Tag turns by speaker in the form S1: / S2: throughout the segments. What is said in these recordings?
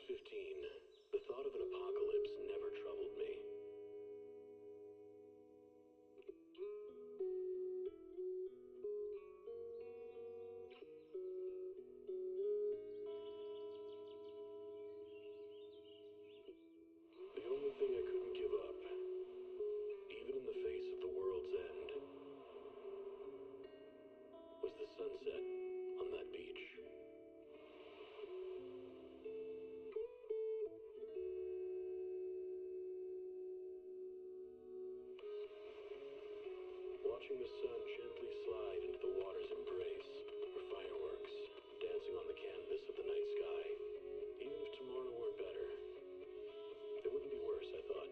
S1: 15, the thought of an apocalypse never troubled me. The only thing I couldn't give up, even in the face of the world's end, was the sunset on that beach. Watching the sun gently slide into the water's embrace, or fireworks dancing on the canvas of the night sky. Even if tomorrow were better, it wouldn't be worse, I thought.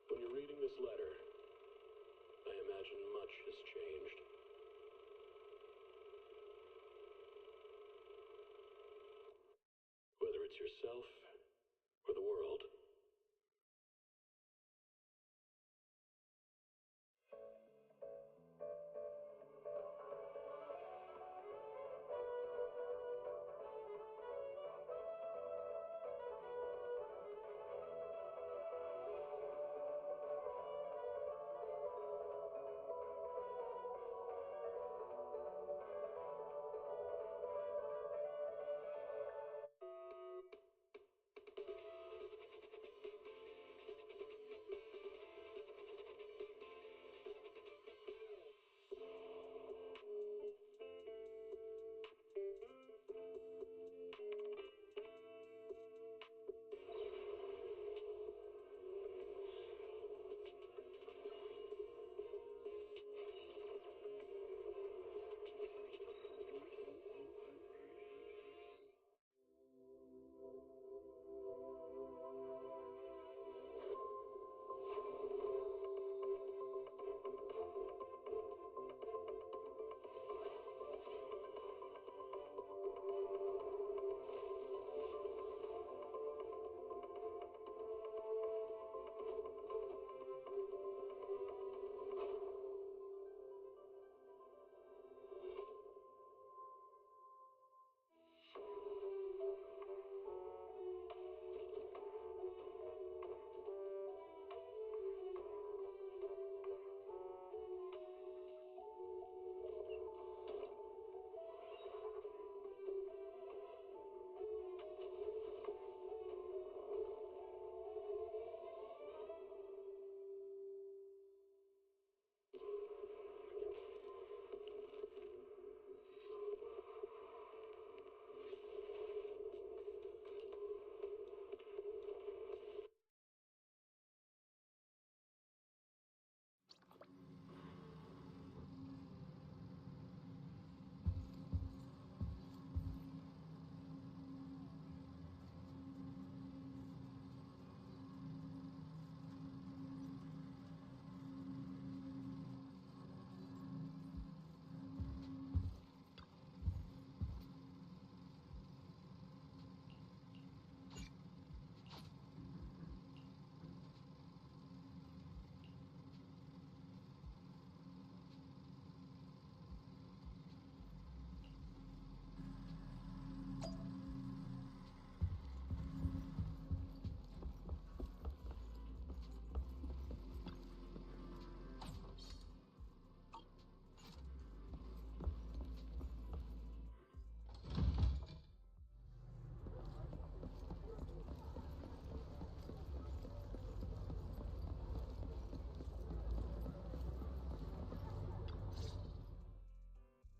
S1: When you're reading this letter, I imagine much has changed. Whether it's yourself or the world.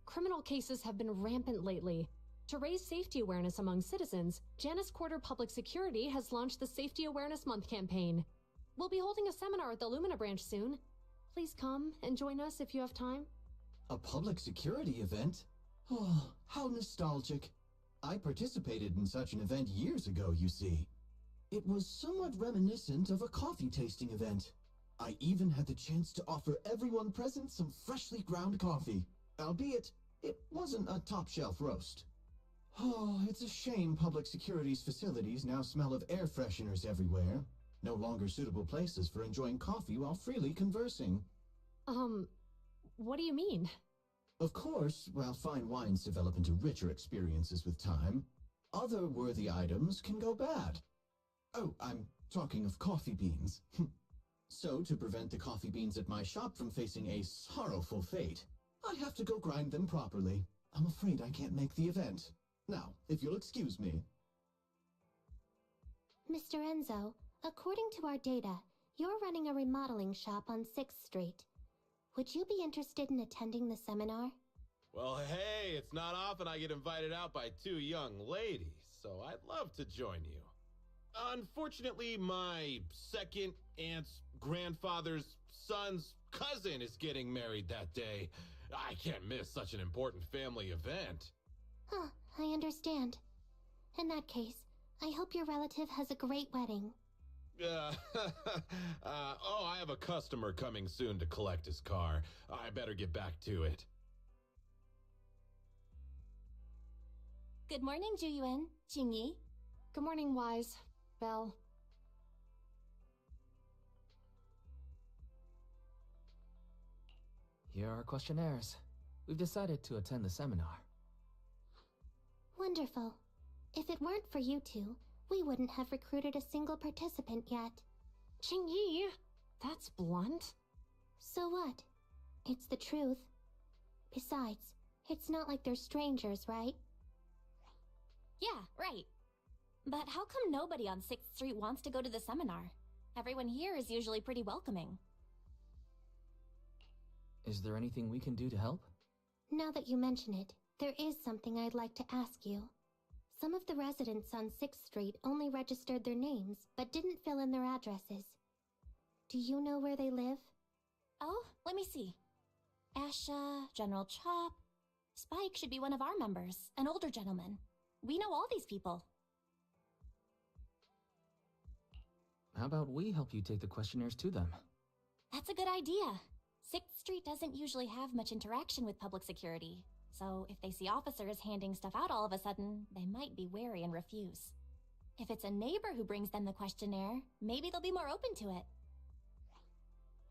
S2: Criminal cases have been rampant lately. To raise safety awareness among citizens, Janus Quarter Public Security has launched the Safety Awareness Month campaign. We'll be holding a seminar at the Lumina branch soon. Please come and join us if you have time.
S3: A public security event? Oh, how nostalgic. I participated in such an event years ago, you see. It was somewhat reminiscent of a coffee tasting event. I even had the chance to offer everyone present some freshly ground coffee, albeit it wasn't a top-shelf roast. Oh, it's a shame public security's facilities now smell of air fresheners everywhere. No longer suitable places for enjoying coffee while freely conversing.
S2: What do you mean?
S3: Of course, while fine wines develop into richer experiences with time, other worthy items can go bad. Oh, I'm talking of coffee beans. So, to prevent the coffee beans at my shop from facing a sorrowful fate, I have to go grind them properly. I'm afraid I can't make the event. Now, if you'll excuse me.
S4: Mr. Enzo, according to our data, you're running a remodeling shop on 6th Street. Would you be interested in attending the seminar?
S5: Well, hey, it's not often I get invited out by two young ladies, so I'd love to join you. Unfortunately, my second aunt's grandfather's son's cousin is getting married that day. I can't miss such an important family event.
S4: Huh, I understand. In that case, I hope your relative has a great wedding.
S5: Oh, I have a customer coming soon to collect his car. I better get back to it.
S6: Good morning, Juyuan, Jingyi.
S2: Good morning, Wise. Belle.
S7: Here are our questionnaires. We've decided to attend the seminar.
S4: Wonderful. If it weren't for you two, we wouldn't have recruited a single participant yet.
S2: Jingyi, that's blunt.
S4: So what? It's the truth. Besides, it's not like they're strangers, right?
S6: Yeah, right. But how come nobody on 6th Street wants to go to the seminar? Everyone here is usually pretty welcoming.
S7: Is there anything we can do to help?
S4: Now that you mention it, there is something I'd like to ask you. Some of the residents on 6th Street only registered their names, but didn't fill in their addresses. Do you know where they live?
S6: Oh, let me see. Asha, General Chop. Spike should be one of our members, an older gentleman. We know all these people.
S7: How about we help you take the questionnaires to them?
S6: That's a good idea. 6th Street doesn't usually have much interaction with public security, so if they see officers handing stuff out all of a sudden, they might be wary and refuse. If it's a neighbor who brings them the questionnaire, maybe they'll be more open to it.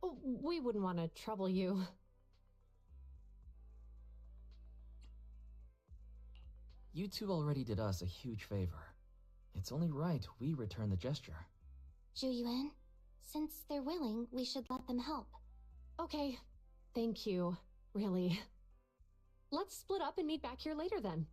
S2: Oh, we wouldn't want to trouble you.
S7: You two already did us a huge favor. It's only right we return the gesture.
S4: Juyuan, since they're willing, we should let them help.
S2: Okay, thank you, really. Let's split up and meet back here later then.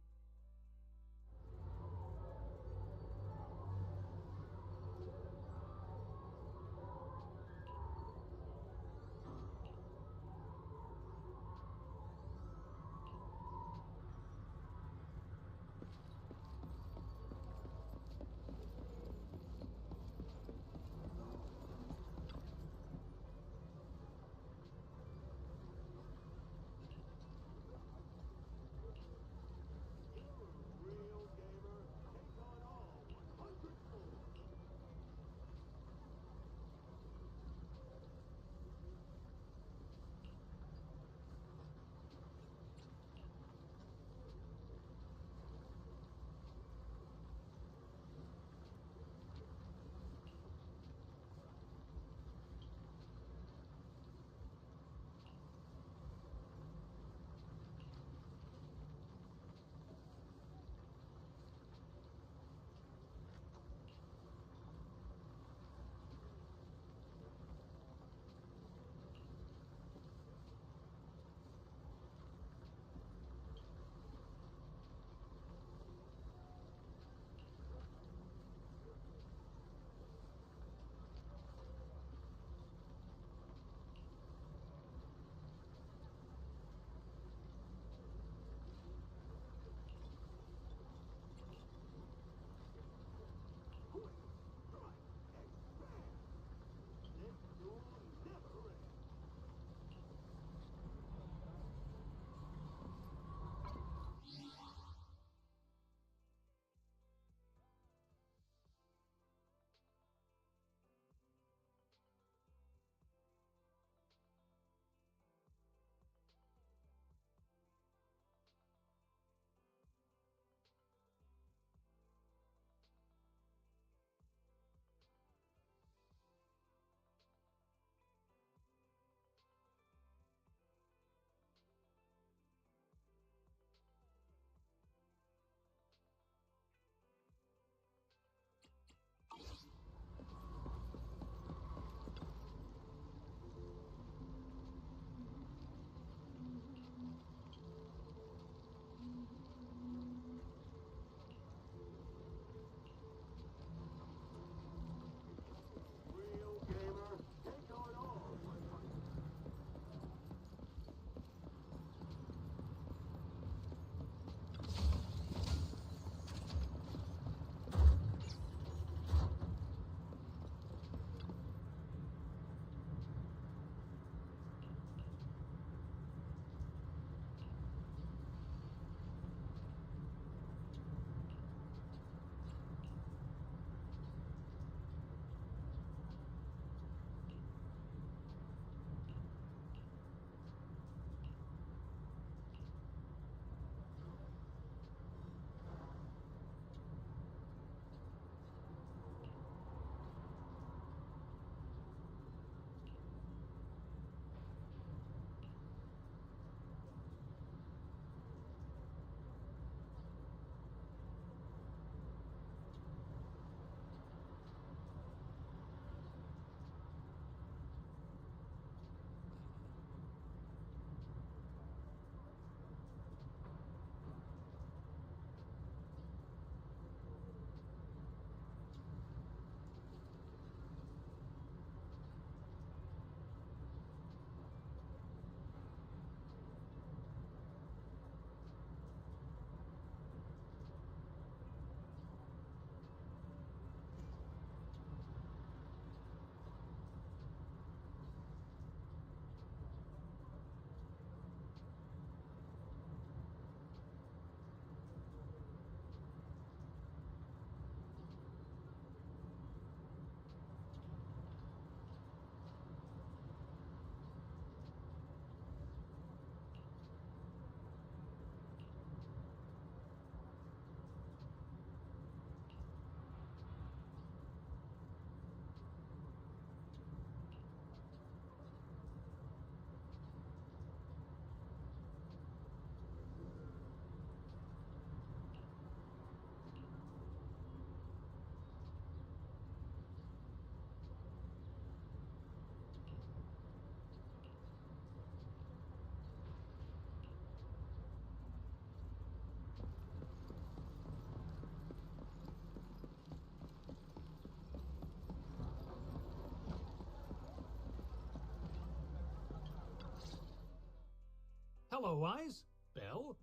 S8: Hello, Wise. Belle?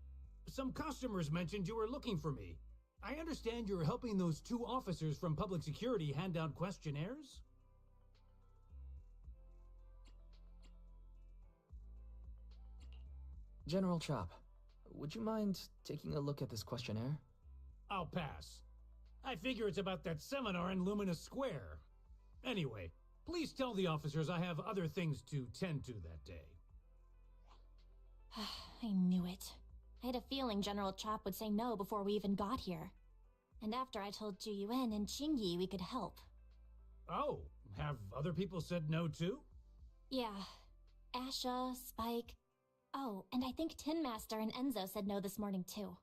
S8: Some customers mentioned you were looking for me. I understand you're helping those two officers from public security hand out questionnaires?
S7: General Chop, would you mind taking a look at this questionnaire?
S8: I'll pass. I figure it's about that seminar in Luminous Square. Anyway, please tell the officers I have other things to tend to that day.
S6: I knew it. I had a feeling General Chop would say no before we even got here. And after I told Ju Yuen and Qingyi we could help.
S8: Oh, have other people said no too?
S6: Yeah. Asha, Spike. Oh, and I think Tin Master and Enzo said no this morning too.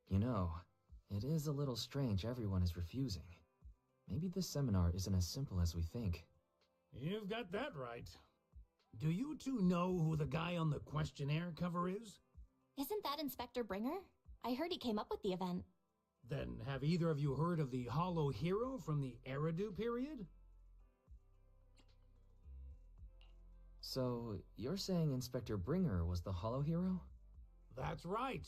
S7: You know, it is a little strange everyone is refusing. Maybe this seminar isn't as simple as we think.
S8: You've got that right. Do you two know who the guy on the questionnaire cover is?
S6: Isn't that Inspector Bringer? I heard he came up with the event.
S8: Then have either of you heard of the Hollow Hero from the Eridu period?
S7: So, you're saying Inspector Bringer was the Hollow Hero?
S8: That's right.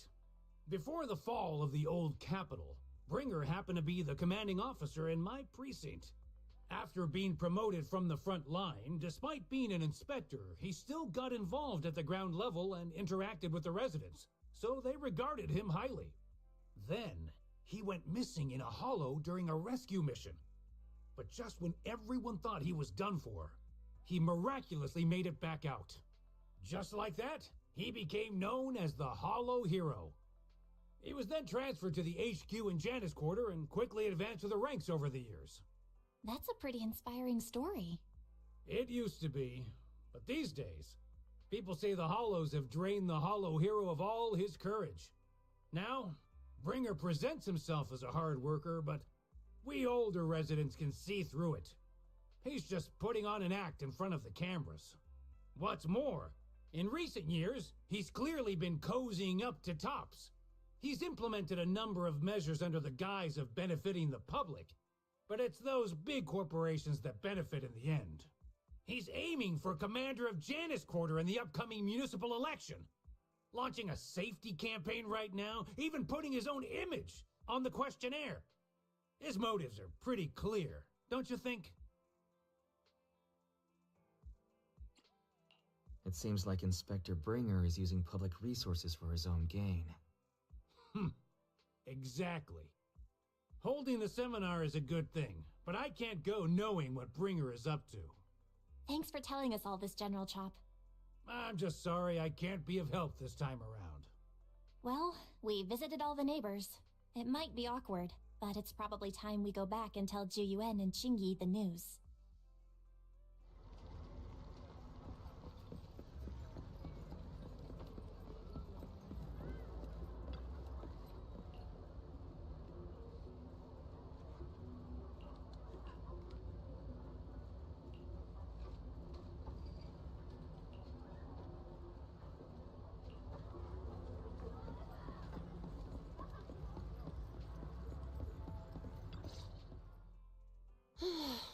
S8: Before the fall of the old capital, Bringer happened to be the commanding officer in my precinct. After being promoted from the front line, despite being an inspector, he still got involved at the ground level and interacted with the residents, so they regarded him highly. Then, he went missing in a hollow during a rescue mission. But just when everyone thought he was done for, he miraculously made it back out. Just like that, he became known as the Hollow Hero. He was then transferred to the HQ in Janus Quarter and quickly advanced to the ranks over the years.
S6: That's a pretty inspiring story.
S8: It used to be, but these days, people say the Hollows have drained the Hollow Hero of all his courage. Now, Bringer presents himself as a hard worker, but we older residents can see through it. He's just putting on an act in front of the cameras. What's more, in recent years, he's clearly been cozying up to tops. He's implemented a number of measures under the guise of benefiting the public, but it's those big corporations that benefit in the end. He's aiming for commander of Janus Quarter in the upcoming municipal election, launching a safety campaign right now, even putting his own image on the questionnaire. His motives are pretty clear, don't you think?
S7: It seems like Inspector Bringer is using public resources for his own gain.
S8: Exactly. Holding the seminar is a good thing, but I can't go knowing what Bringer is up to.
S6: Thanks for telling us all this, General Chop.
S8: I'm just sorry I can't be of help this time around.
S6: Well, we visited all the neighbors. It might be awkward, but it's probably time we go back and tell Ju Yuen and Qingyi the news.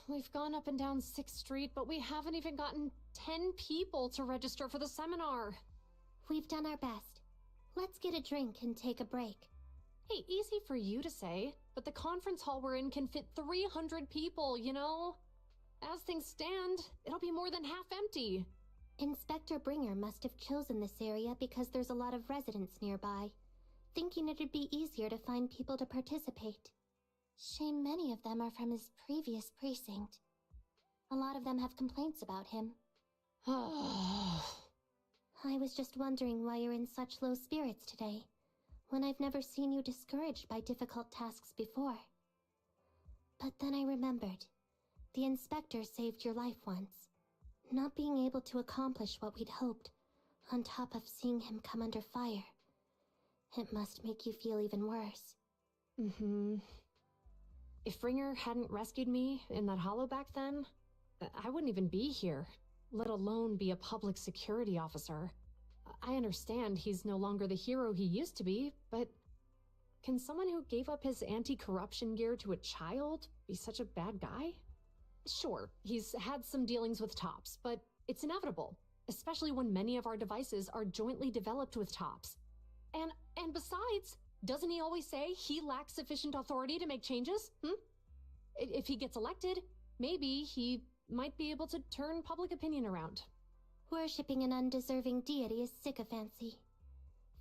S2: We've gone up and down 6th Street, but we haven't even gotten 10 people to register for the seminar.
S4: We've done our best. Let's get a drink and take a break.
S2: Hey, easy for you to say, but the conference hall we're in can fit 300 people, you know? As things stand, it'll be more than half empty.
S4: Inspector Bringer must have chosen this area because there's a lot of residents nearby, thinking it'd be easier to find people to participate. Shame many of them are from his previous precinct. A lot of them have complaints about him. I was just wondering why you're in such low spirits today, when I've never seen you discouraged by difficult tasks before. But then I remembered. The inspector saved your life once. Not being able to accomplish what we'd hoped, on top of seeing him come under fire. It must make you feel even worse.
S2: If Bringer hadn't rescued me in that hollow back then, I wouldn't even be here, let alone be a public security officer. I understand he's no longer the hero he used to be, but can someone who gave up his anti-corruption gear to a child be such a bad guy? Sure, he's had some dealings with Tops, but it's inevitable, especially when many of our devices are jointly developed with Tops. And besides, doesn't he always say he lacks sufficient authority to make changes? If he gets elected, maybe he might be able to turn public opinion around.
S4: Worshipping an undeserving deity is sycophancy.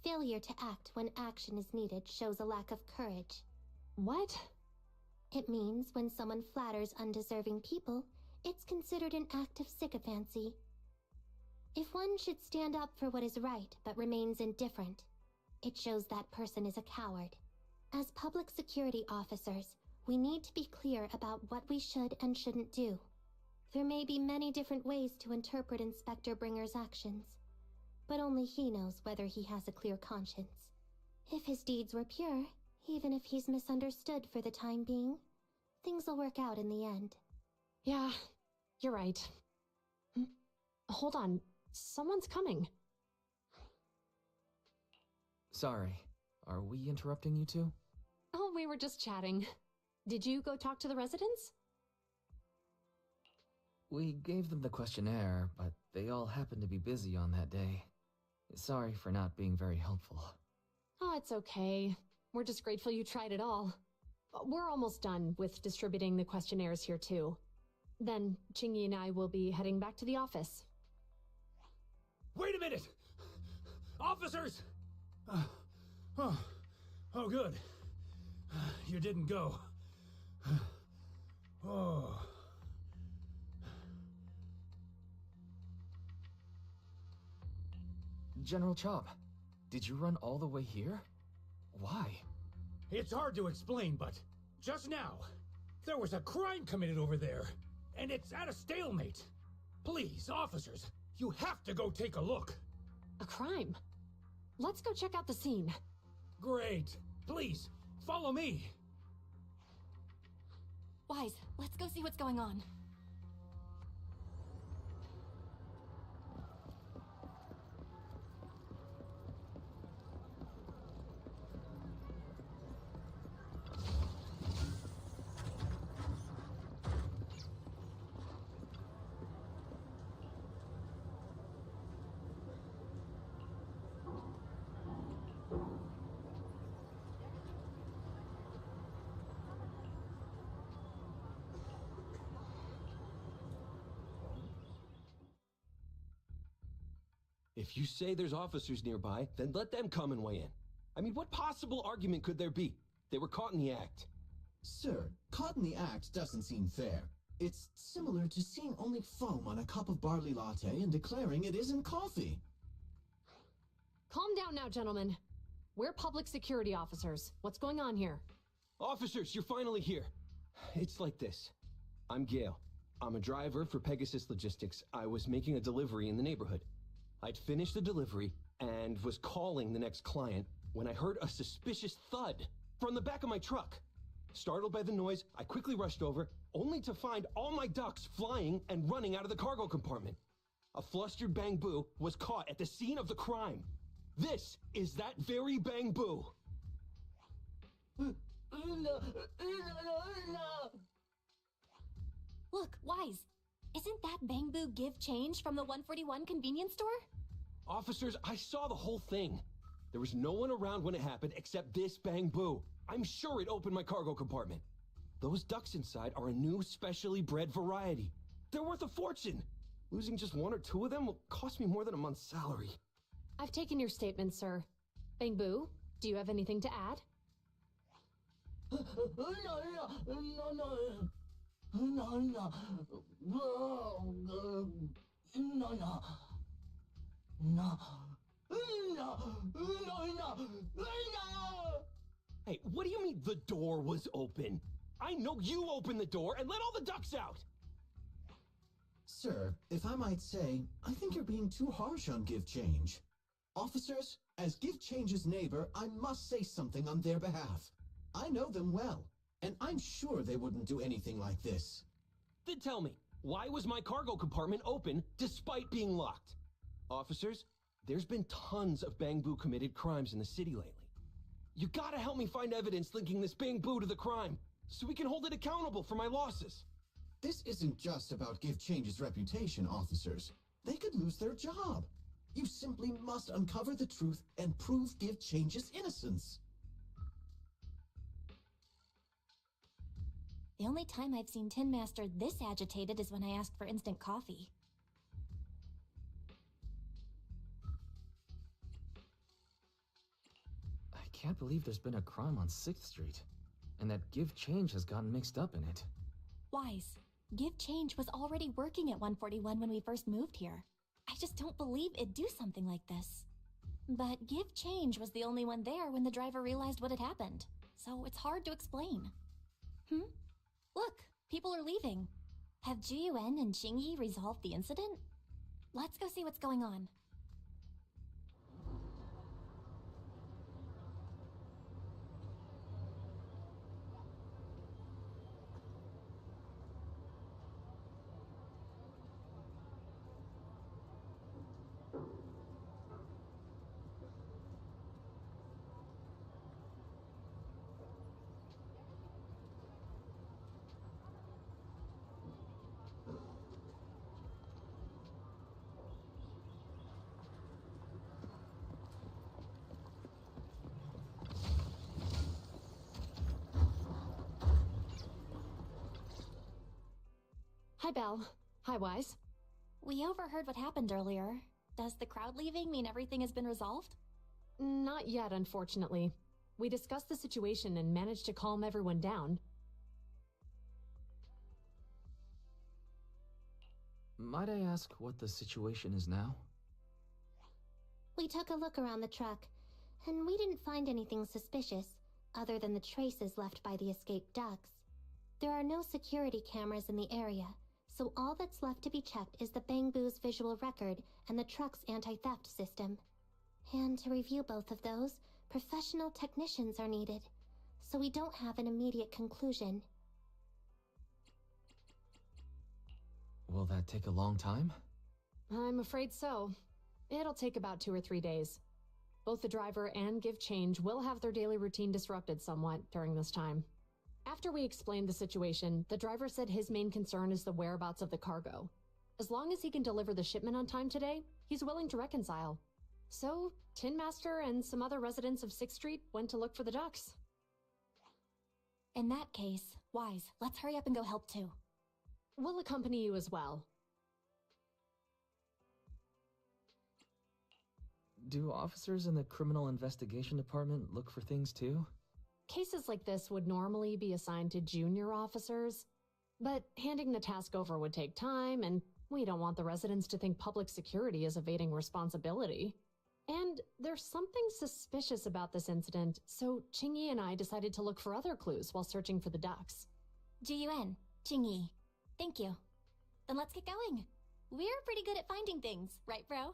S4: Failure to act when action is needed shows a lack of courage.
S2: What?
S4: It means when someone flatters undeserving people, it's considered an act of sycophancy. If one should stand up for what is right but remains indifferent, it shows that person is a coward. As public security officers, we need to be clear about what we should and shouldn't do. There may be many different ways to interpret Inspector Bringer's actions, but only he knows whether he has a clear conscience. If his deeds were pure, even if he's misunderstood for the time being, things will work out in the end.
S2: Yeah, you're right. Hold on, someone's coming.
S7: Sorry, are we interrupting you two?
S2: Oh, we were just chatting. Did you go talk to the residents?
S7: We gave them the questionnaire, but they all happened to be busy on that day. Sorry for not being very helpful.
S2: Oh, it's okay. We're just grateful you tried it all. We're almost done with distributing the questionnaires here too. Then Chingy and I will be heading back to the office.
S8: Wait a minute! Officers! Oh, good. You didn't go. Oh.
S7: General Chop, did you run all the way here? Why?
S8: It's hard to explain, but just now, there was a crime committed over there, and it's at a stalemate. Please, officers, you have to go take a look.
S2: A crime? Let's go check out the scene.
S8: Great. Please, follow me.
S6: Wise, let's go see what's going on.
S9: If you say there's officers nearby, then let them come and weigh in. I mean, what possible argument could there be? They were caught in the act.
S3: Sir, caught in the act doesn't seem fair. It's similar to seeing only foam on a cup of barley latte and declaring it isn't coffee.
S2: Calm down now, gentlemen. We're public security officers. What's going on here?
S9: Officers, you're finally here. It's like this. I'm Gale. I'm a driver for Pegasus Logistics. I was making a delivery in the neighborhood. I'd finished the delivery and was calling the next client when I heard a suspicious thud from the back of my truck. Startled by the noise, I quickly rushed over, only to find all my ducks flying and running out of the cargo compartment. A flustered Bang Boo was caught at the scene of the crime. This is that very Bang Boo.
S6: Look, Wise, isn't that Bang Boo give change from the 141 convenience store?
S9: Officers, I saw the whole thing. There was no one around when it happened except this Bang Boo. I'm sure it opened my cargo compartment. Those ducks inside are a new specially bred variety. They're worth a fortune. Losing just one or two of them will cost me more than a month's salary.
S2: I've taken your statement, sir. Bang Boo, do you have anything to add?
S9: Hey, what do you mean the door was open? I know you opened the door and let all the ducks out!
S3: Sir, if I might say, I think you're being too harsh on Give Change. Officers, as Give Change's neighbor, I must say something on their behalf. I know them well, and I'm sure they wouldn't do anything like this.
S9: Then tell me, why was my cargo compartment open despite being locked? Officers, there's been tons of Bang Boo committed crimes in the city lately. You gotta help me find evidence linking this Bang Boo to the crime, so we can hold it accountable for my losses.
S3: This isn't just about Give Change's reputation, officers. They could lose their job. You simply must uncover the truth and prove Give Change's innocence.
S6: The only time I've seen Tin Master this agitated is when I asked for instant coffee.
S7: I can't believe there's been a crime on 6th Street, and that Give Change has gotten mixed up in it.
S6: Wise, Give Change was already working at 141 when we first moved here. I just don't believe it'd do something like this. But Give Change was the only one there when the driver realized what had happened, so it's hard to explain. Look, people are leaving. Have Jiyuan and Qingyi resolved the incident? Let's go see what's going on.
S2: Hi, Belle. Hi, Wise.
S6: We overheard what happened earlier. Does the crowd leaving mean everything has been resolved?
S2: Not yet, unfortunately. We discussed the situation and managed to calm everyone down.
S7: Might I ask what the situation is now?
S4: We took a look around the truck, and we didn't find anything suspicious, other than the traces left by the escaped ducks. There are no security cameras in the area, so all that's left to be checked is the Bang Boo's visual record and the truck's anti-theft system. And to review both of those, professional technicians are needed, so we don't have an immediate conclusion.
S7: Will that take a long time?
S2: I'm afraid so. It'll take about 2 or 3 days. Both the driver and Give Change will have their daily routine disrupted somewhat during this time. After we explained the situation, the driver said his main concern is the whereabouts of the cargo. As long as he can deliver the shipment on time today, he's willing to reconcile. So, Tin Master and some other residents of 6th Street went to look for the ducks.
S6: In that case, Wise, let's hurry up and go help too.
S2: We'll accompany you as well.
S7: Do officers in the Criminal Investigation Department look for things too?
S2: Cases like this would normally be assigned to junior officers, but handing the task over would take time, and we don't want the residents to think public security is evading responsibility. And there's something suspicious about this incident, so Qingyi and I decided to look for other clues while searching for the ducks.
S6: Jiyuan, Qingyi, thank you. Then let's get going. We're pretty good at finding things, right, bro?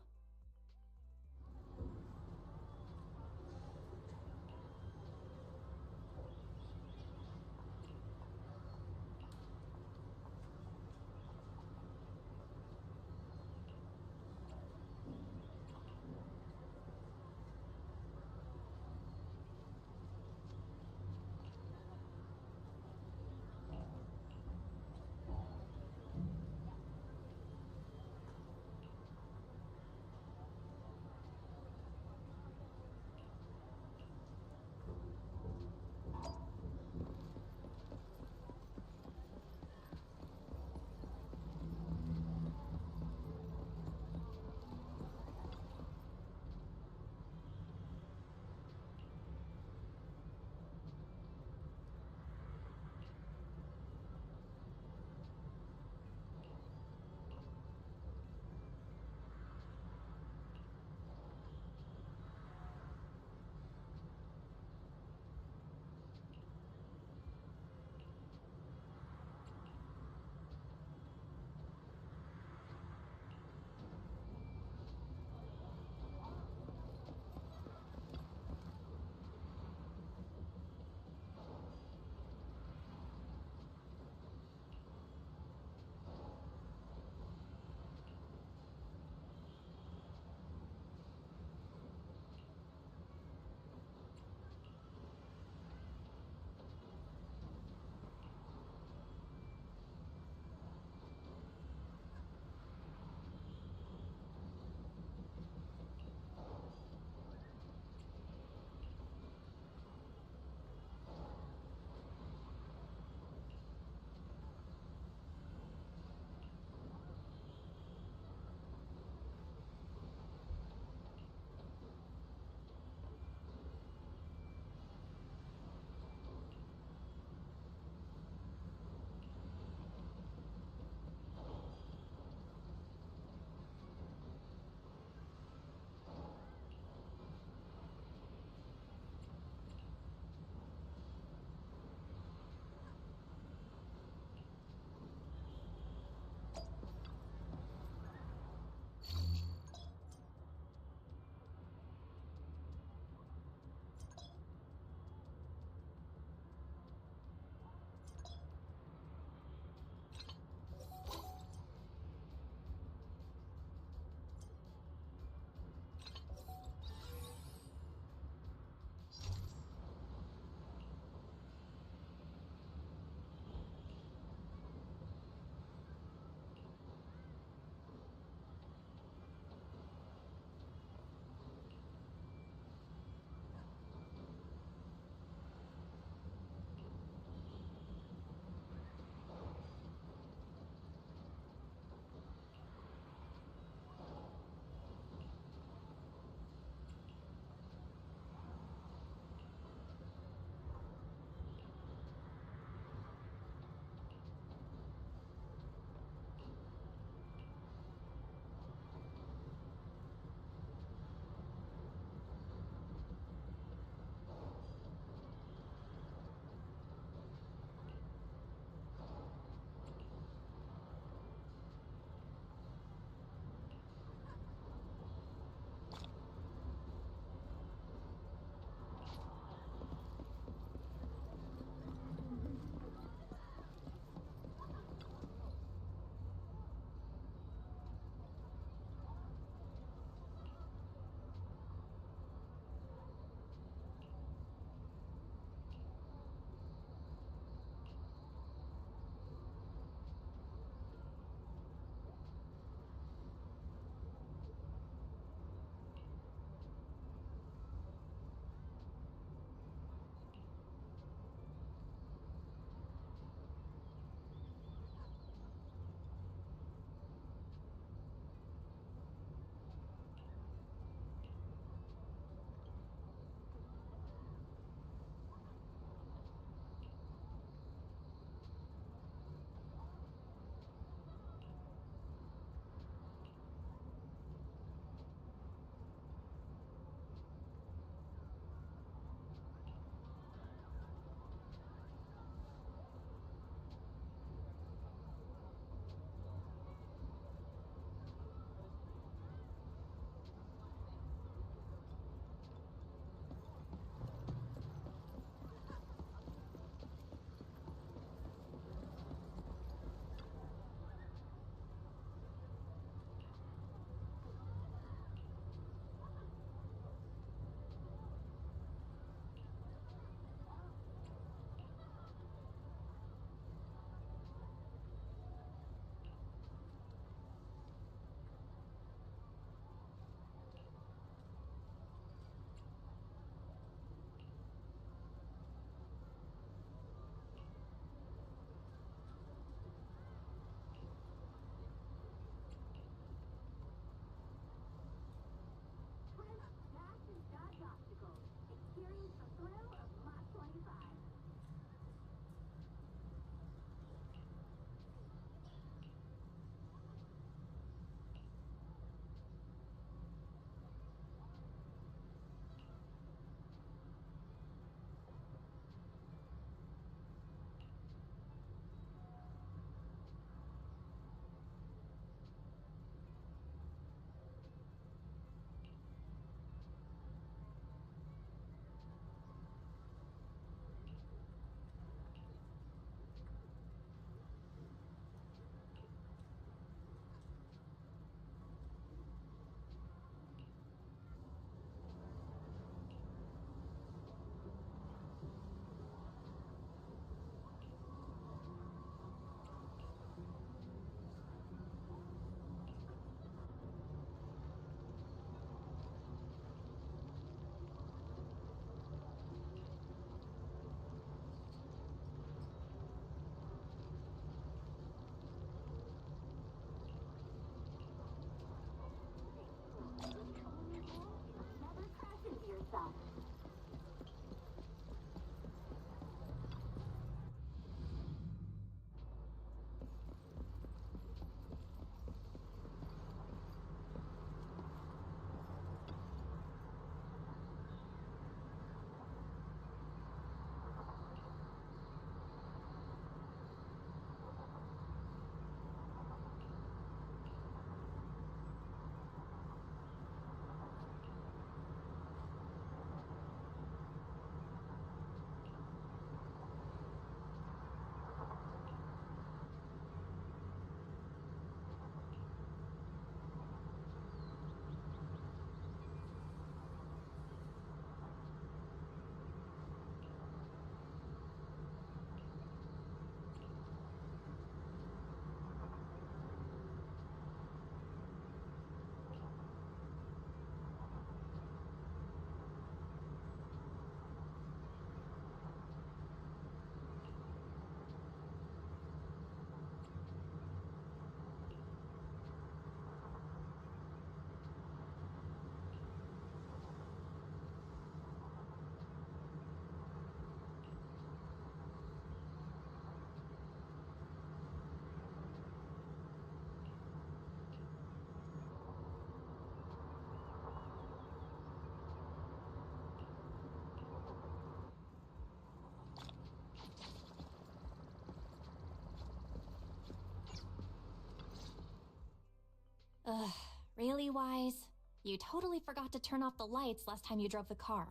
S6: Ugh, really, Wise? You totally forgot to turn off the lights last time you drove the car.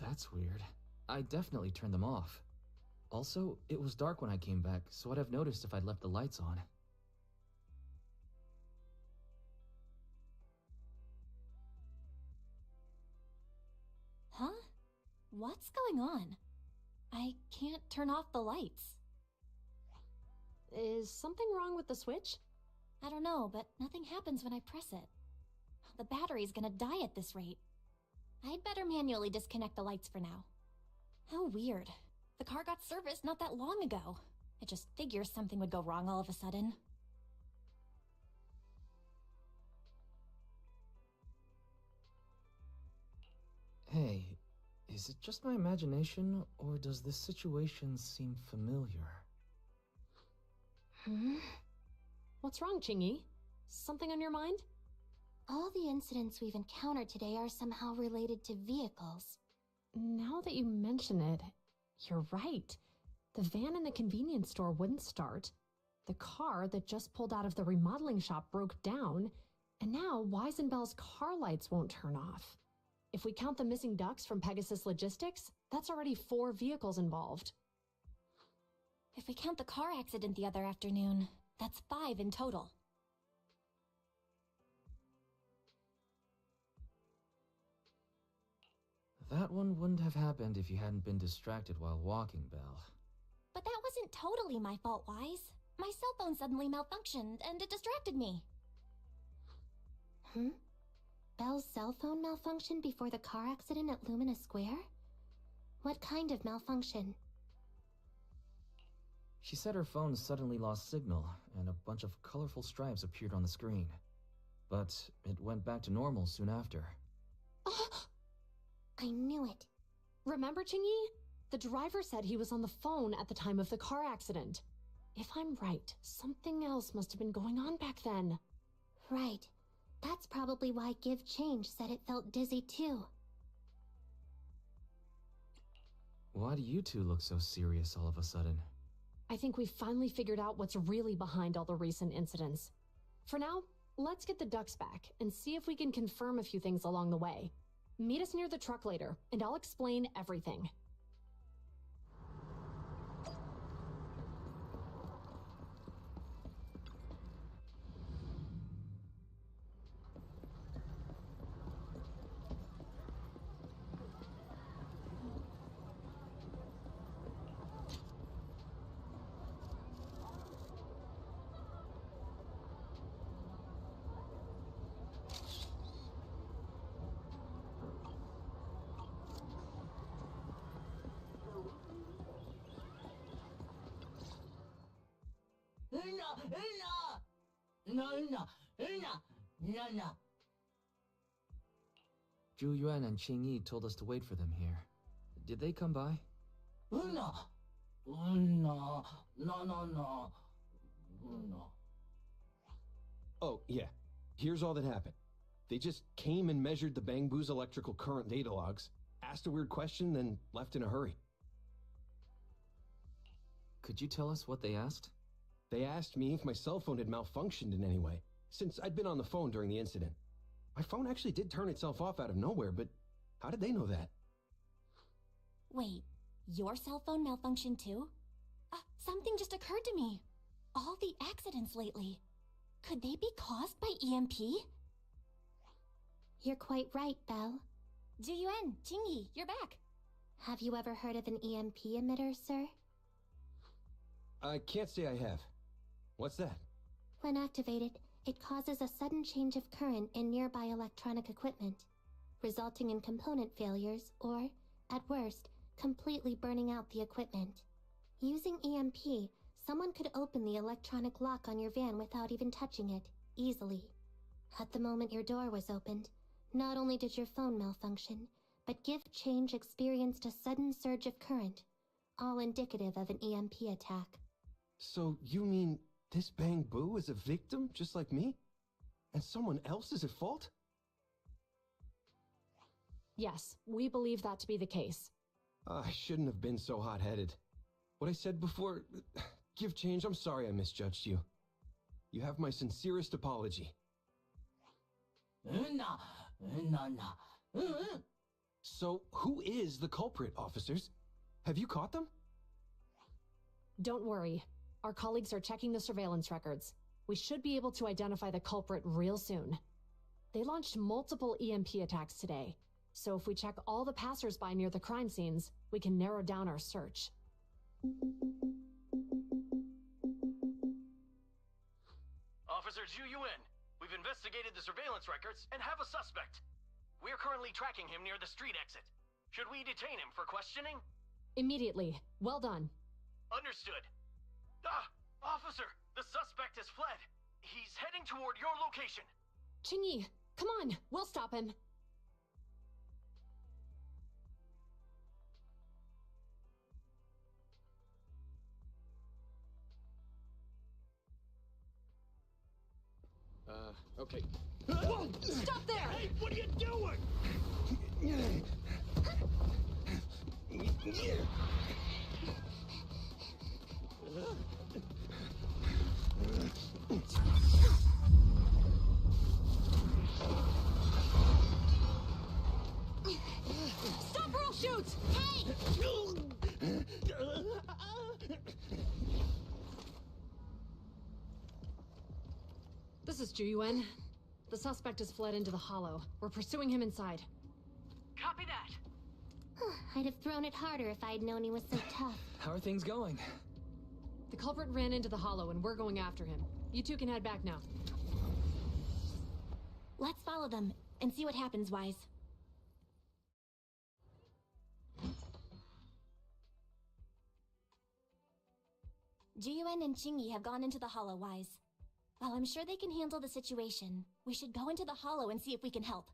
S7: That's weird. I definitely turned them off. Also, it was dark when I came back, so I'd have noticed if I'd left the lights on.
S6: Huh? What's going on? I can't turn off the lights.
S2: Is something wrong with the switch?
S6: I don't know, but nothing happens when I press it. The battery's gonna die at this rate. I'd better manually disconnect the lights for now. How weird. The car got serviced not that long ago. I just figured something would go wrong all of a sudden.
S7: Hey, is it just my imagination, or does this situation seem familiar?
S2: What's wrong, Chingy? Something on your mind?
S4: All the incidents we've encountered today are somehow related to vehicles.
S2: Now that you mention it, you're right. The van in the convenience store wouldn't start. The car that just pulled out of the remodeling shop broke down, and now Wise and Bell's car lights won't turn off. If we count the missing ducks from Pegasus Logistics, that's already 4 vehicles involved.
S6: If we count the car accident the other afternoon, that's 5 in total.
S7: That one wouldn't have happened if you hadn't been distracted while walking, Belle.
S6: But that wasn't totally my fault, Wise. My cell phone suddenly malfunctioned, and it distracted me.
S4: Belle's cell phone malfunctioned before the car accident at Lumina Square? What kind of malfunction?
S7: She said her phone suddenly lost signal, and a bunch of colorful stripes appeared on the screen. But it went back to normal soon after.
S4: I knew it.
S2: Remember, Chingy? The driver said he was on the phone at the time of the car accident. If I'm right, something else must have been going on back then.
S4: Right. That's probably why Give Change said it felt dizzy too.
S7: Why do you two look so serious all of a sudden?
S2: I think we've finally figured out what's really behind all the recent incidents. For now, let's get the ducks back and see if we can confirm a few things along the way. Meet us near the truck later, and I'll explain everything.
S7: Zhu Yuan and Qing Yi told us to wait for them here. Did they come by?
S9: Oh, yeah. Here's all that happened. They just came and measured the Bangbu's electrical current data logs, asked a weird question, then left in a hurry.
S7: Could you tell us what they asked?
S9: They asked me if my cell phone had malfunctioned in any way, since I'd been on the phone during the incident. My phone actually did turn itself off out of nowhere, but how did they know that?
S6: Wait, your cell phone malfunctioned too? Something just occurred to me. All the accidents lately, could they be caused by EMP?
S4: You're quite right, Belle.
S6: Jiyuan, Qingyi, you're back.
S4: Have you ever heard of an EMP emitter, sir?
S9: I can't say I have. What's that?
S4: When activated, it causes a sudden change of current in nearby electronic equipment, resulting in component failures or, at worst, completely burning out the equipment. Using EMP, someone could open the electronic lock on your van without even touching it, easily. At the moment your door was opened, not only did your phone malfunction, but Give Change experienced a sudden surge of current, all indicative of an EMP attack.
S9: So you mean this Bangbu is a victim just like me? And someone else is at fault?
S2: Yes, we believe that to be the case.
S9: I shouldn't have been so hot-headed. What I said before, Give change, I'm sorry I misjudged you. You have my sincerest apology. So, who is the culprit, officers? Have you caught them?
S2: Don't worry. Our colleagues are checking the surveillance records. We should be able to identify the culprit real soon. They launched multiple EMP attacks today, so if we check all the passers-by near the crime scenes, we can narrow down our search.
S10: Officer Zhu Yuan, we've investigated the surveillance records and have a suspect. We are currently tracking him near the street exit. Should we detain him for questioning?
S2: Immediately. Well done.
S10: Understood. Officer, the suspect has fled. He's heading toward your location.
S2: Qingyi, come on, we'll stop him.
S5: Okay.
S2: Whoa! Stop there!
S10: Hey, what are you doing?
S2: Stop or I'll shoot!
S4: Hey!
S2: This is Zhu Yuan. The suspect has fled into the hollow. We're pursuing him inside.
S10: Copy that.
S4: I'd have thrown it harder if I'd known he was so tough.
S7: How are things going?
S2: The culprit ran into the hollow and we're going after him. You two can head back now.
S6: Let's follow them and see what happens, Wise. Jiyuan and Qingyi have gone into the hollow, Wise. While I'm sure they can handle the situation, we should go into the hollow and see if we can help.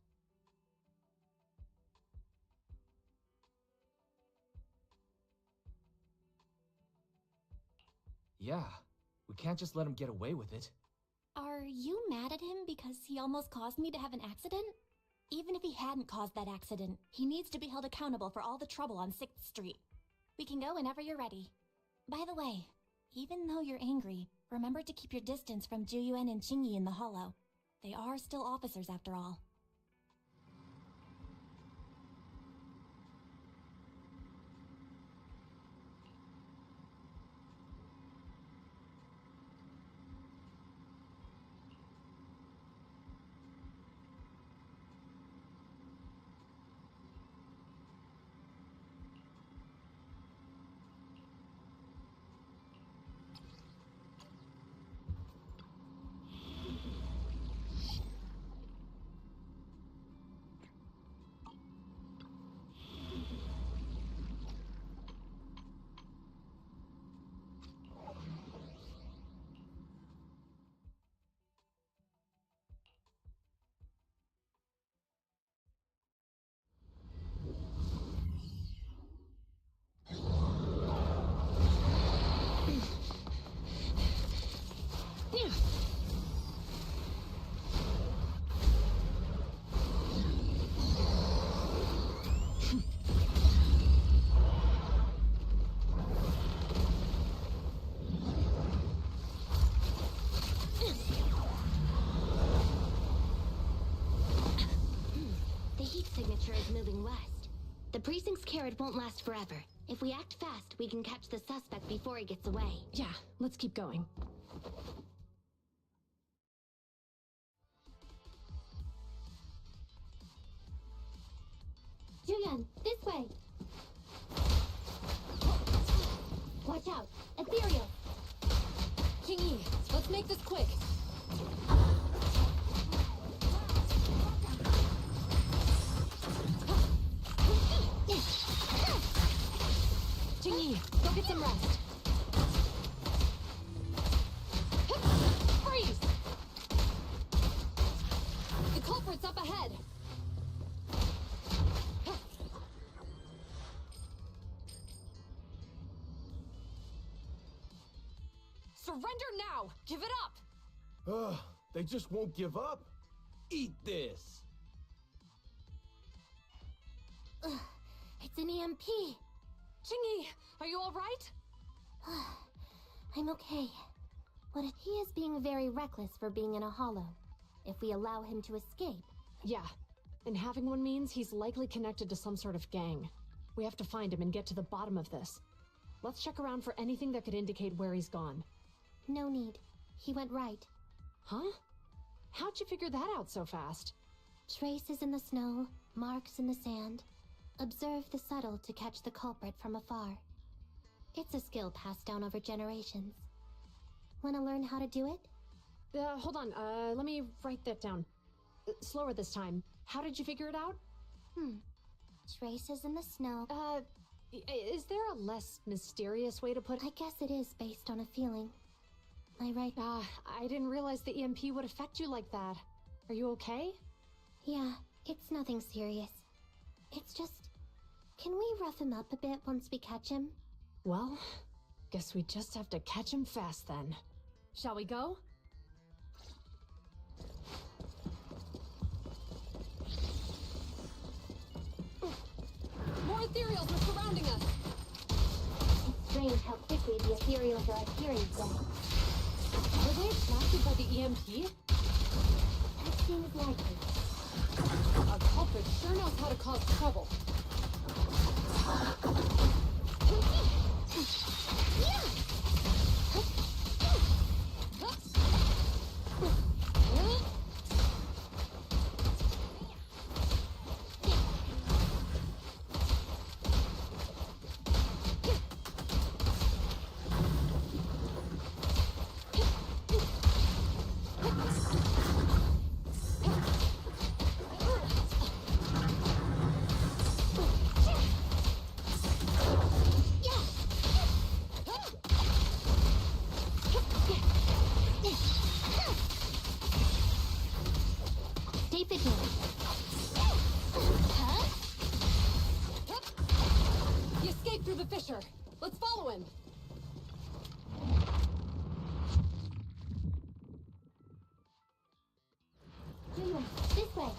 S7: Yeah, we can't just let him get away with it.
S6: Are you mad at him because he almost caused me to have an accident? Even if he hadn't caused that accident, he needs to be held accountable for all the trouble on 6th Street. We can go whenever you're ready. By the way, even though you're angry, remember to keep your distance from Juyuan and Qingyi in the hollow. They are still officers after all.
S4: Is moving west. The precinct's carrot won't last forever. If we act fast, we can catch the suspect before he gets away.
S2: Yeah, let's keep going.
S4: Julian, this way! Watch out! Ethereal!
S2: Qingyi, let's make this quick. Qingyi, go get some rest. Freeze! The culprit's up ahead. Surrender now! Give it up!
S9: Ugh, they just won't give up. Eat this!
S4: Ugh, it's an EMP.
S2: Qingyi, are you all right?
S4: I'm okay. But he is being very reckless for being in a hollow. If we allow him to escape...
S2: Yeah, and having one means he's likely connected to some sort of gang. We have to find him and get to the bottom of this. Let's check around for anything that could indicate where he's gone.
S4: No need. He went right.
S2: Huh? How'd you figure that out so fast?
S4: Traces in the snow, marks in the sand. Observe the subtle to catch the culprit from afar. It's a skill passed down over generations. Want to learn how to do it?
S2: Hold on, let me write that down. Slower this time. How did you figure it out?
S4: Traces in the snow.
S2: Is there a less mysterious way to put it?
S4: I guess it is based on a feeling. I write...
S2: I didn't realize the EMP would affect you like that. Are you okay?
S4: Yeah, it's nothing serious. It's just... Can we rough him up a bit once we catch him?
S2: Well, guess we just have to catch him fast then. Shall we go? More ethereals are surrounding us!
S4: It's strange how quickly the ethereals are adhering to them.
S2: Were they attracted by the EMP?
S4: That seems likely.
S2: A culprit sure knows how to cause trouble. He escaped through the fissure. Let's follow him.
S4: Juyo, this way.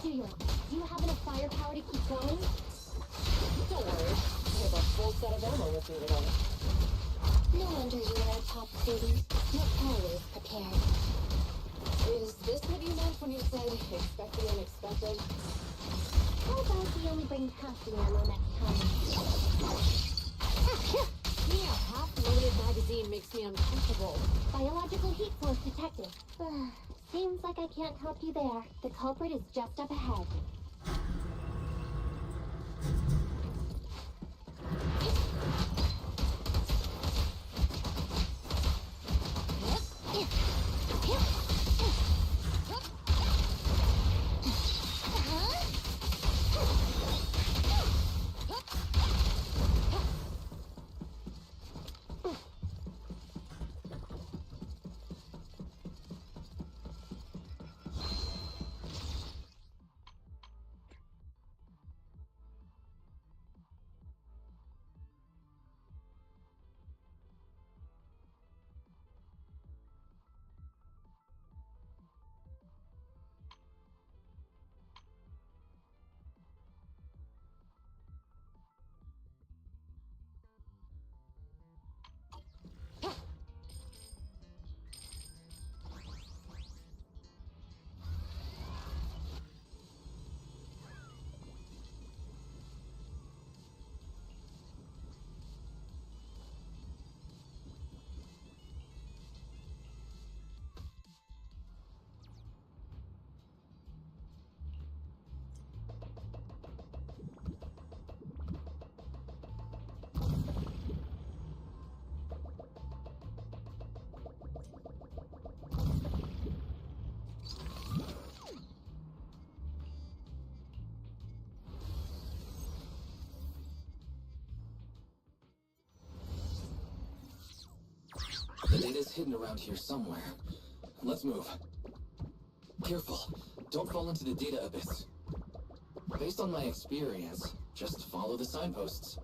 S4: Juyo, do you have enough firepower to keep going?
S2: Don't worry. I have a full set of ammo with me today.
S4: No wonder you are a top student. You're always prepared.
S2: Is this what you meant when you said expect the unexpected?
S4: How about we only bring half the ammo next time?
S2: Seeing a half-loaded magazine makes me uncomfortable.
S4: Biological heat source detected. Seems like I can't help you there. The culprit is just up ahead.
S7: The data's hidden around here somewhere. Let's move. Careful. Don't fall into the data abyss. Based on my experience, just follow the signposts.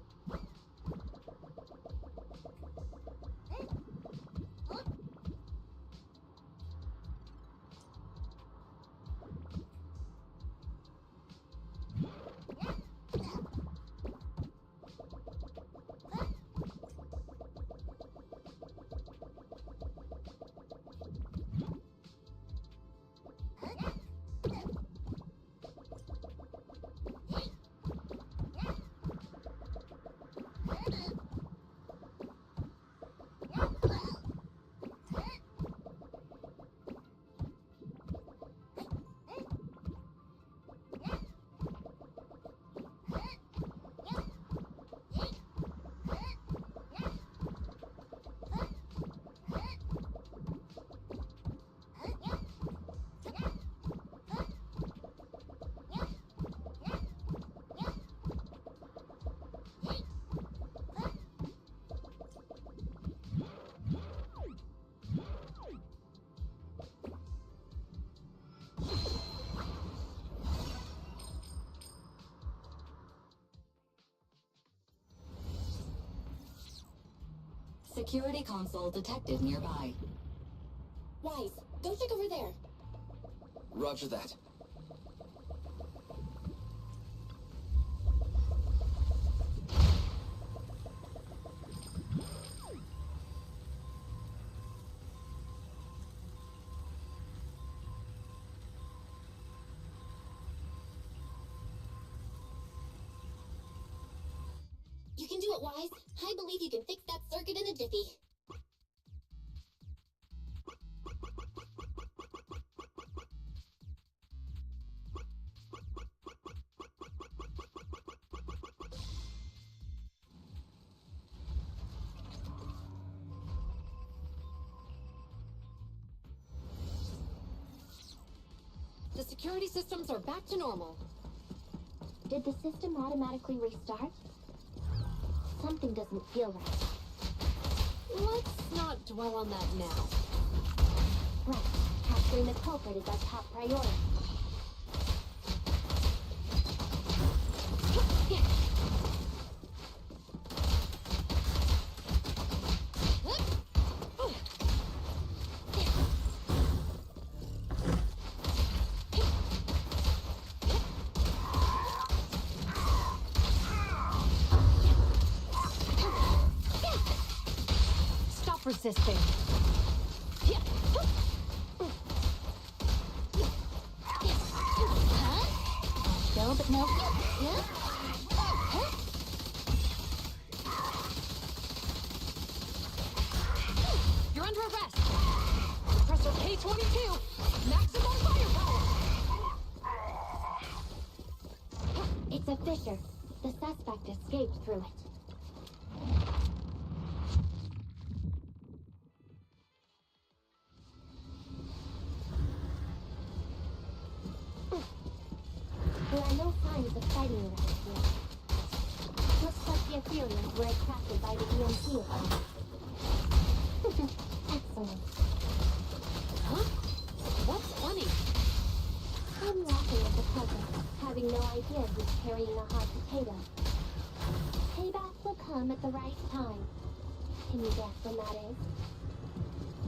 S11: Security console detected nearby.
S6: Wise, go check over there.
S7: Roger that.
S6: You can do it, Wise. I believe you can fix that circuit in a jiffy.
S2: The security systems are back to normal.
S4: Did the system automatically restart? Something doesn't feel right.
S2: Let's not dwell on that now.
S4: Right. Capturing the culprit is our top priority.
S2: Stop resisting.
S4: No, but no.
S2: You're under arrest. Compressor K-22. Maximum firepower.
S4: It's a fissure. The suspect escaped through it. There are no signs of fighting around here. Looks like the Ethereans were attracted by the EMP effect. Excellent.
S2: Huh? What's funny?
S4: I'm laughing at the puzzle, having no idea who's carrying a hot potato. Payback will come at the right time. Can you guess when that is?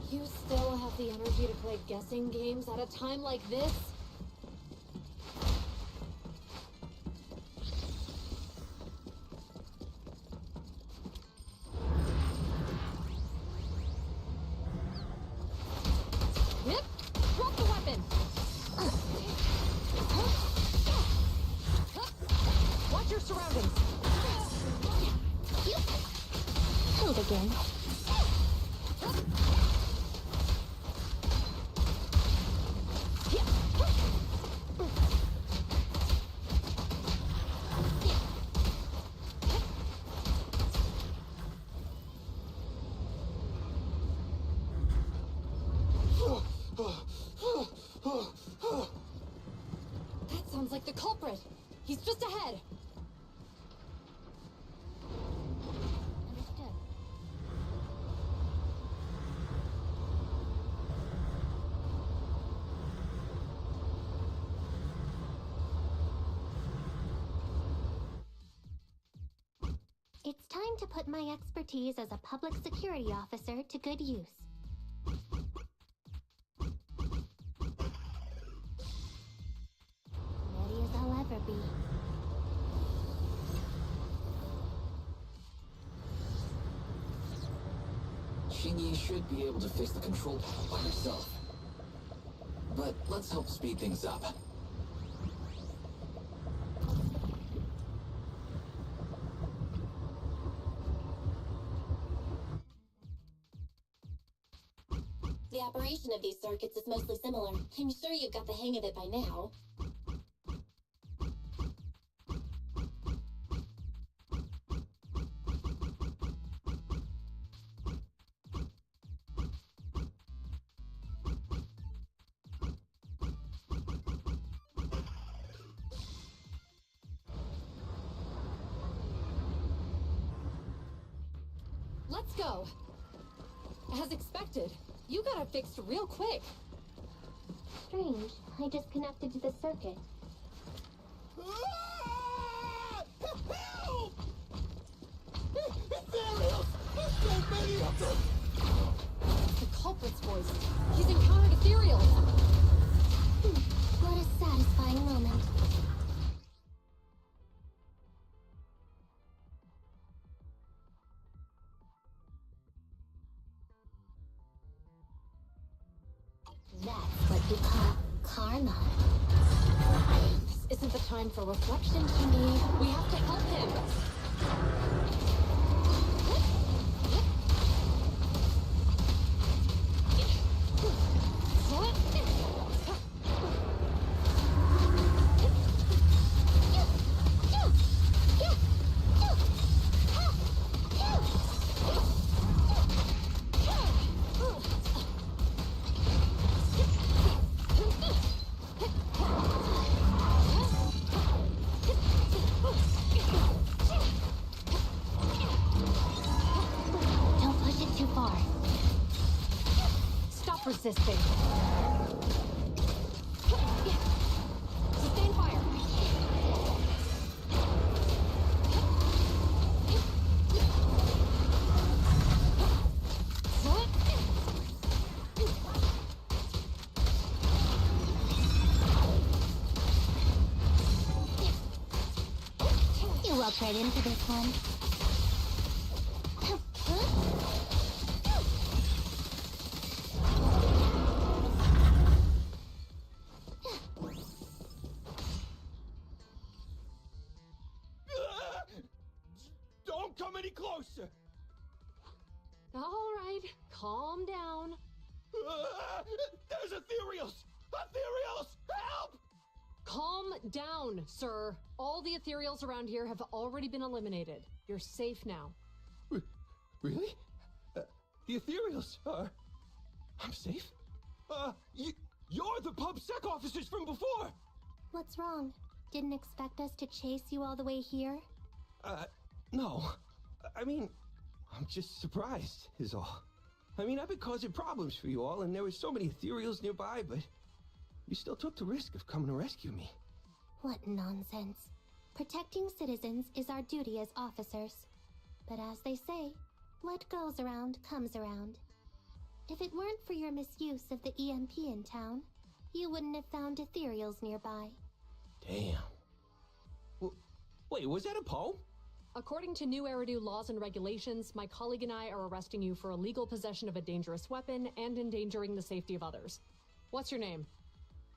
S2: You still have the energy to play guessing games at a time like this? Yep. Drop the weapon. Watch your surroundings.
S4: Hold again.
S2: That sounds like the culprit. He's just ahead.
S4: Understood. It's time to put my expertise as a public security officer to good use. Ready as I'll ever be.
S7: Shinyi should be able to fix the control panel by herself. But let's help speed things up.
S6: The operation of these circuits is mostly similar. I'm sure you've got the hang of it by now.
S2: Let's go. As expected, you got it fixed real quick.
S4: Strange. I just connected to the circuit.
S3: Help! It's Ariel!
S9: So many of them!
S2: The culprit's voice. He's encountered ethereals.
S4: What a satisfying moment. That's what you call karma.
S2: This isn't the time for reflection, Kimmy. We have to help him.
S4: Don't push it too far.
S2: Stop resisting. Sustain fire.
S4: You walked right into this one.
S9: Don't come any closer!
S2: All right, calm down.
S9: There's ethereals! Ethereals! Help!
S2: Calm down, sir. All the ethereals around here have already been eliminated. You're safe now.
S9: Really? The ethereals are... I'm safe? You're the PubSec officers from before!
S4: What's wrong? Didn't expect us to chase you all the way here?
S9: No. I mean, I'm just surprised, is all. I mean, I've been causing problems for you all, and there were so many ethereals nearby, but you still took the risk of coming to rescue me.
S4: What nonsense. Protecting citizens is our duty as officers. But as they say, what goes around comes around. If it weren't for your misuse of the EMP in town, you wouldn't have found ethereals nearby.
S9: Damn. Wait, was that a poem?
S2: According to new Eridu laws and regulations, my colleague and I are arresting you for illegal possession of a dangerous weapon and endangering the safety of others. What's your name?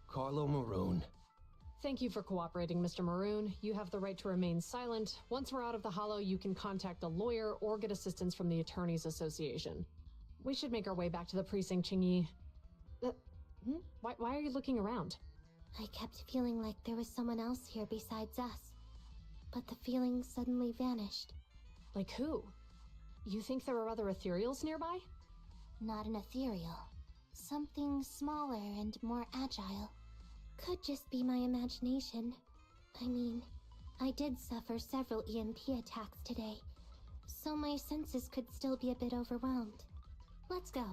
S9: Carlo Maroon.
S2: Thank you for cooperating, Mr. Maroon. You have the right to remain silent. Once we're out of the hollow, you can contact a lawyer or get assistance from the Attorneys Association. We should make our way back to the precinct, Chingy. Why are you looking around?
S4: I kept feeling like there was someone else here besides us. But the feeling suddenly vanished.
S2: Like who? You think there are other ethereals nearby?
S4: Not an ethereal. Something smaller and more agile. Could just be my imagination. I mean, I did suffer several EMP attacks today, so my senses could still be a bit overwhelmed. Let's go.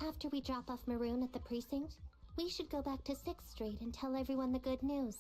S4: After we drop off Maroon at the precinct, we should go back to 6th Street and tell everyone the good news.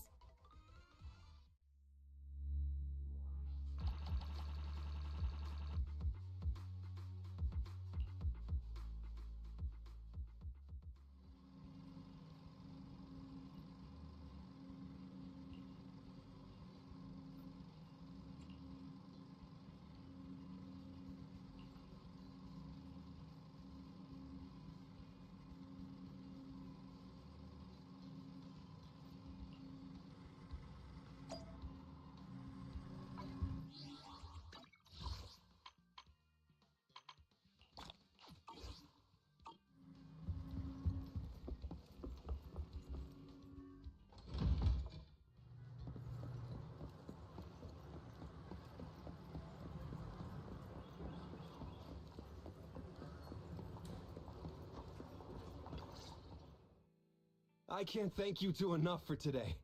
S9: I can't thank you two enough for today.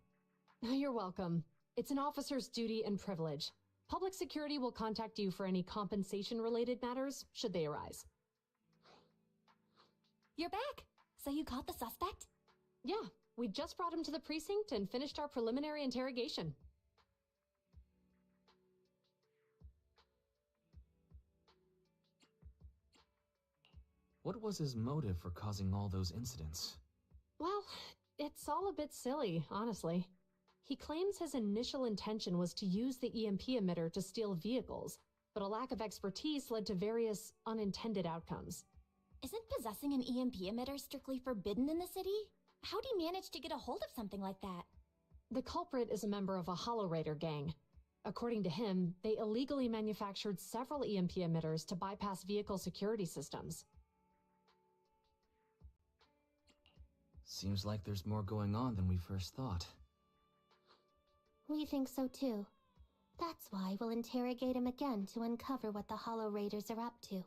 S2: You're welcome. It's an officer's duty and privilege. Public security will contact you for any compensation-related matters, should they arise.
S6: You're back! So you caught the suspect?
S2: Yeah, we just brought him to the precinct and finished our preliminary interrogation.
S12: What was his motive for causing all those incidents?
S2: Well, it's all a bit silly, honestly. He claims his initial intention was to use the EMP emitter to steal vehicles, but a lack of expertise led to various unintended outcomes.
S6: Isn't possessing an EMP emitter strictly forbidden in the city? How'd he manage to get a hold of something like that?
S2: The culprit is a member of a Hollow Raider gang. According to him, they illegally manufactured several EMP emitters to bypass vehicle security systems.
S12: Seems like there's more going on than we first thought.
S4: We think so too. That's why we'll interrogate him again to uncover what the Hollow Raiders are up to.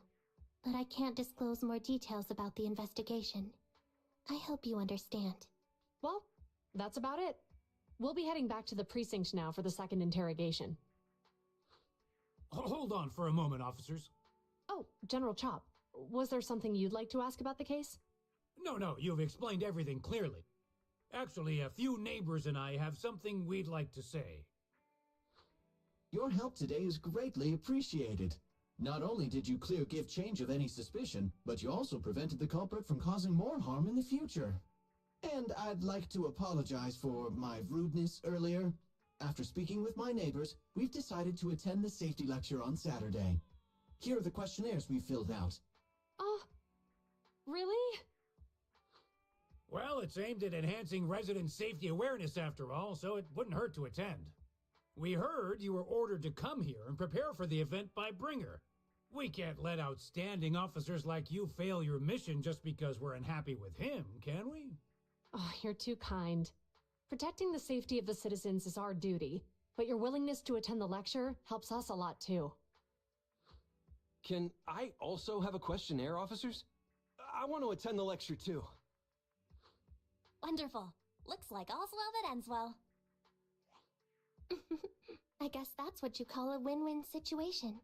S4: But I can't disclose more details about the investigation. I hope you understand.
S2: Well, that's about it. We'll be heading back to the precinct now for the second interrogation.
S8: Hold on for a moment, officers.
S2: Oh, General Chop, was there something you'd like to ask about the case?
S8: No, you've explained everything clearly. Actually, a few neighbors and I have something we'd like to say.
S3: Your help today is greatly appreciated. Not only did you clear Give Change of any suspicion, but you also prevented the culprit from causing more harm in the future. And I'd like to apologize for my rudeness earlier. After speaking with my neighbors, we've decided to attend the safety lecture on Saturday. Here are the questionnaires we filled out.
S2: Really?
S8: Well, it's aimed at enhancing resident safety awareness after all, so it wouldn't hurt to attend. We heard you were ordered to come here and prepare for the event by Bringer. We can't let outstanding officers like you fail your mission just because we're unhappy with him, can we?
S2: Oh, you're too kind. Protecting the safety of the citizens is our duty, but your willingness to attend the lecture helps us a lot too.
S9: Can I also have a questionnaire, officers? I want to attend the lecture too.
S6: Wonderful. Looks like all's well that ends well.
S4: I guess that's what you call a win-win situation.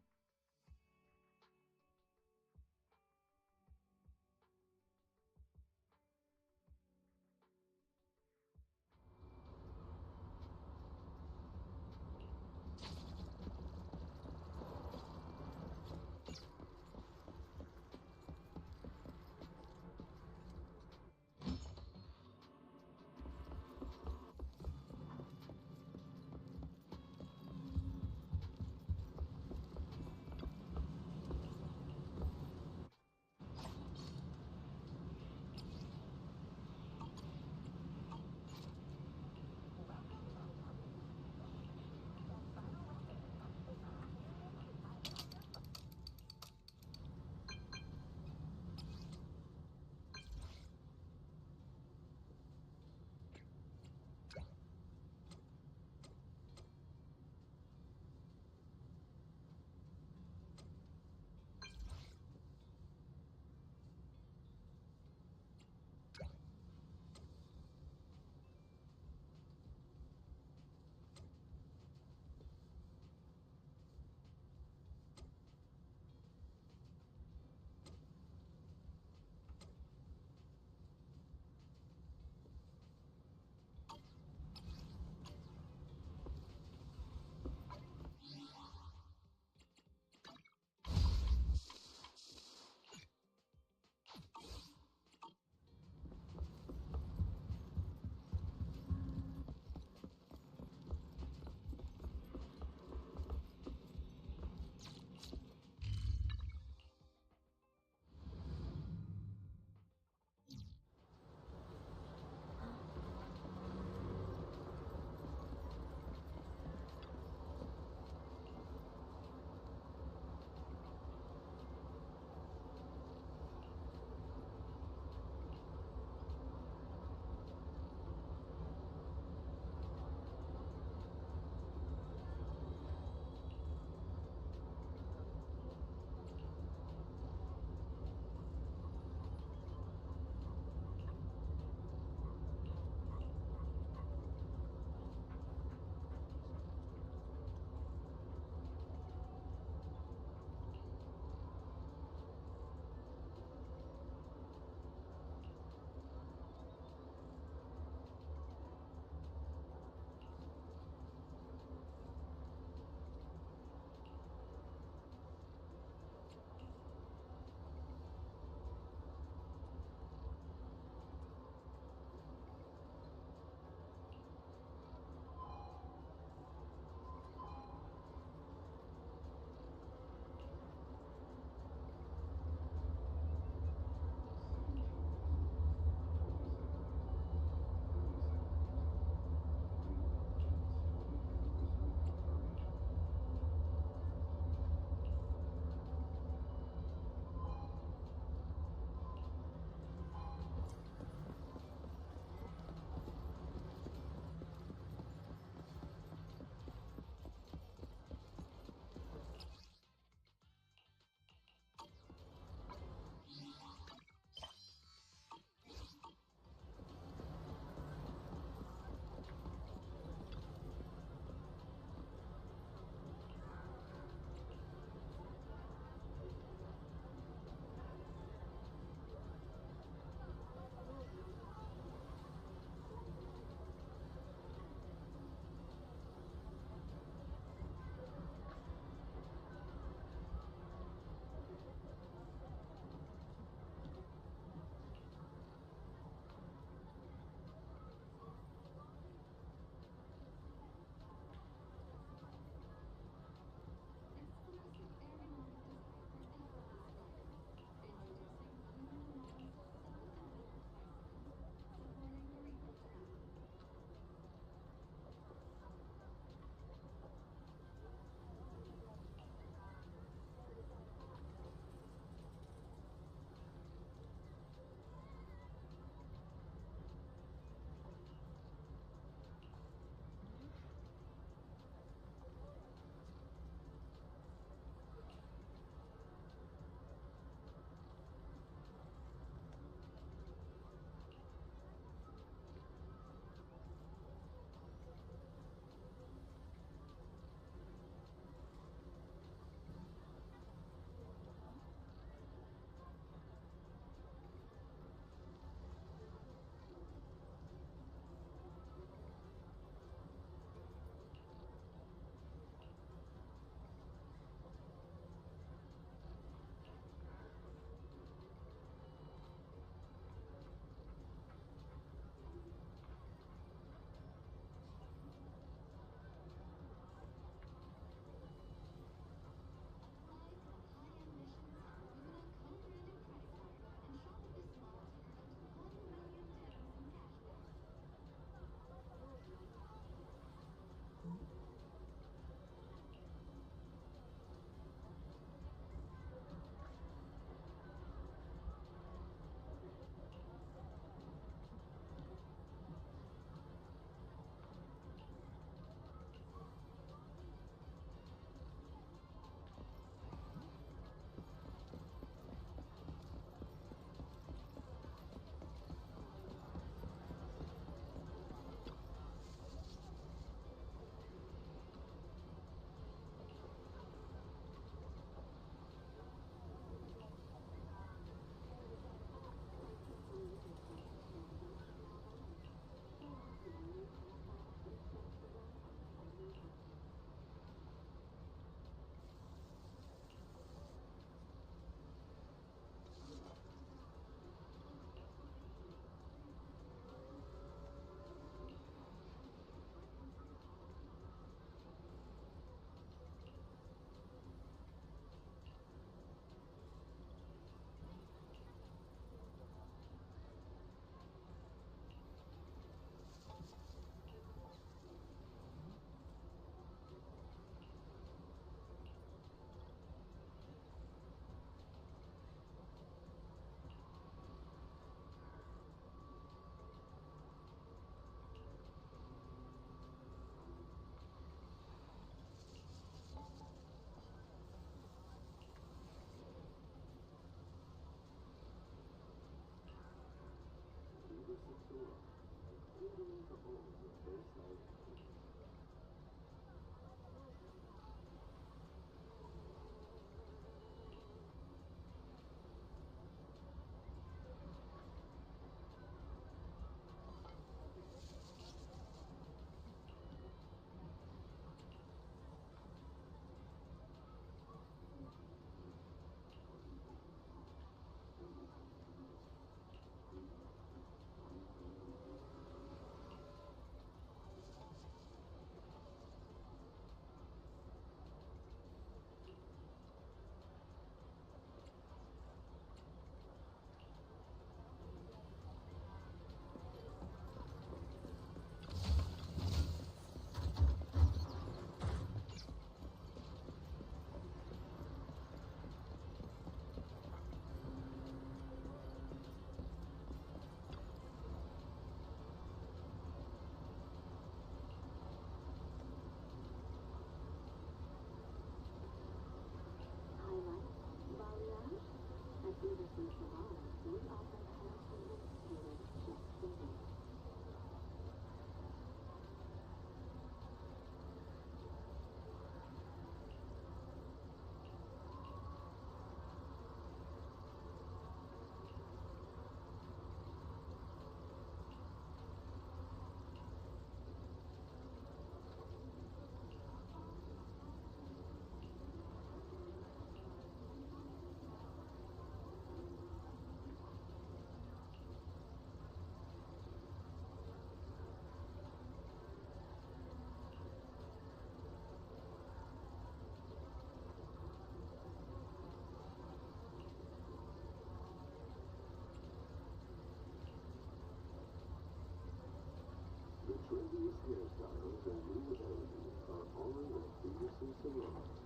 S1: The trendiest hairstyles and new editing are all in the previously salon.